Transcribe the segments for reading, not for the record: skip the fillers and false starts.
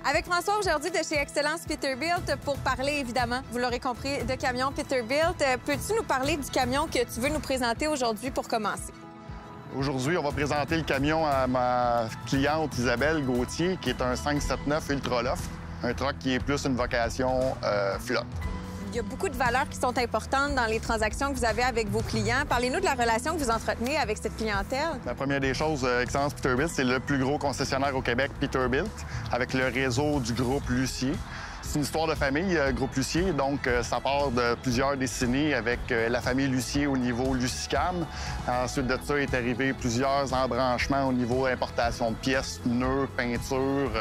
Avec François aujourd'hui de chez Excellence Peterbilt pour parler, évidemment, vous l'aurez compris, de camion Peterbilt. Peux-tu nous parler du camion que tu veux nous présenter aujourd'hui pour commencer? Aujourd'hui, on va présenter le camion à ma cliente Isabelle Gauthier, qui est un 579 Ultra Loft, un truck qui est plus une vocation flotte. Il y a beaucoup de valeurs qui sont importantes dans les transactions que vous avez avec vos clients. Parlez-nous de la relation que vous entretenez avec cette clientèle. La première des choses, Excellence Peterbilt, c'est le plus gros concessionnaire au Québec, Peterbilt, avec le réseau du groupe Lucier. C'est une histoire de famille, groupe Lucier, donc ça part de plusieurs décennies avec la famille Lucier au niveau Lucicam. Ensuite de ça est arrivé plusieurs embranchements au niveau importation de pièces, pneus, peinture,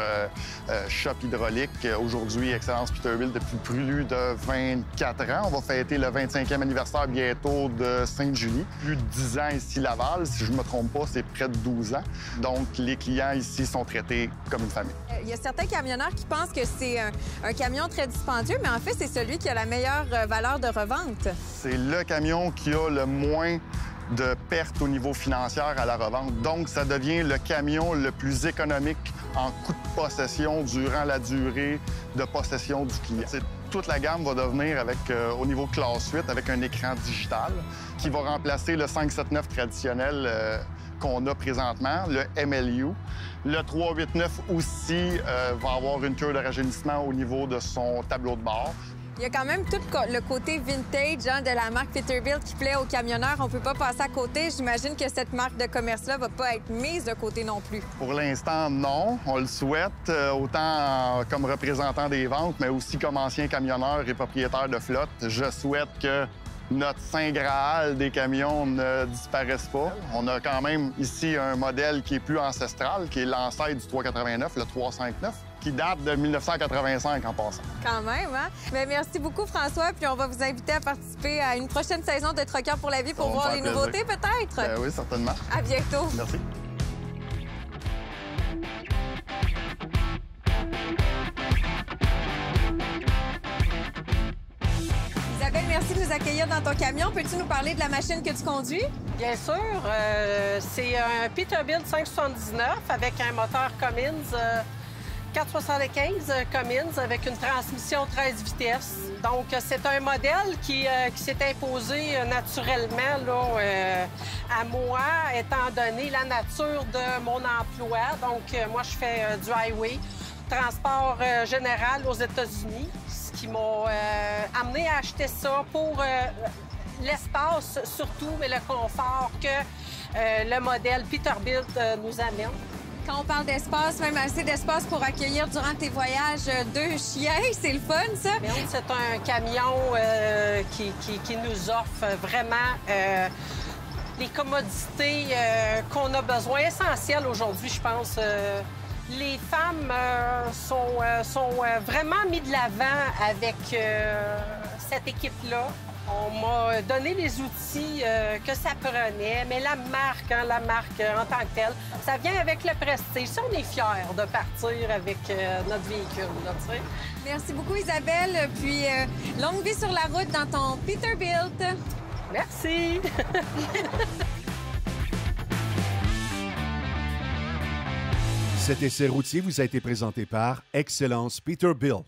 shop hydraulique. Aujourd'hui, Excellence Peterbilt depuis plus de 24 ans. On va fêter le 25e anniversaire bientôt de Sainte-Julie. Plus de 10 ans ici Laval, si je ne me trompe pas, c'est près de 12 ans. Donc les clients ici sont traités comme une famille. Il y a certains camionneurs qui pensent que c'est un camion très dispendieux, mais en fait, c'est celui qui a la meilleure valeur de revente. C'est le camion qui a le moins de pertes au niveau financier à la revente. Donc, ça devient le camion le plus économique en coût de possession durant la durée de possession du client. Toute la gamme va devenir avec, au niveau classe 8 avec un écran digital qui va remplacer le 579 traditionnel qu'on a présentement, le MLU. Le 389 aussi va avoir une cure de rajeunissement au niveau de son tableau de bord. Il y a quand même tout le côté vintage de la marque Peterbilt qui plaît aux camionneurs. On peut pas passer à côté. J'imagine que cette marque de commerce-là va pas être mise de côté non plus. Pour l'instant, non. On le souhaite, autant comme représentant des ventes, mais aussi comme ancien camionneur et propriétaire de flotte. Je souhaite que notre Saint Graal des camions ne disparaisse pas. On a quand même ici un modèle qui est plus ancestral, qui est l'ancêtre du 389, le 359, qui date de 1985 en passant. Quand même, hein? Mais merci beaucoup, François. Puis on va vous inviter à participer à une prochaine saison de Truckers pour la vie pour voir les nouveautés, peut-être? Oui, certainement. À bientôt. Merci. Isabelle, merci de nous accueillir dans ton camion. Peux-tu nous parler de la machine que tu conduis? Bien sûr. C'est un Peterbilt 579 avec un moteur Cummins 475 Cummins avec une transmission 13 vitesses. Donc, c'est un modèle qui s'est imposé naturellement là, à moi, étant donné la nature de mon emploi. Donc, moi, je fais du highway, transport général aux États-Unis, ce qui m'a amené à acheter ça pour l'espace surtout, mais le confort que le modèle Peterbilt nous amène. Quand on parle d'espace, même assez d'espace pour accueillir durant tes voyages 2 chiens, c'est le fun, ça? C'est un camion qui nous offre vraiment les commodités qu'on a besoin, essentielles aujourd'hui, je pense. Les femmes sont vraiment mis de l'avant avec cette équipe-là. On m'a donné les outils que ça prenait, mais la marque en tant que telle, ça vient avec le prestige. Si on est fiers de partir avec notre véhicule, là, tu sais. Merci beaucoup, Isabelle. Puis, longue vie sur la route dans ton Peterbilt. Merci. Cet essai routier vous a été présenté par Excellence Peterbilt.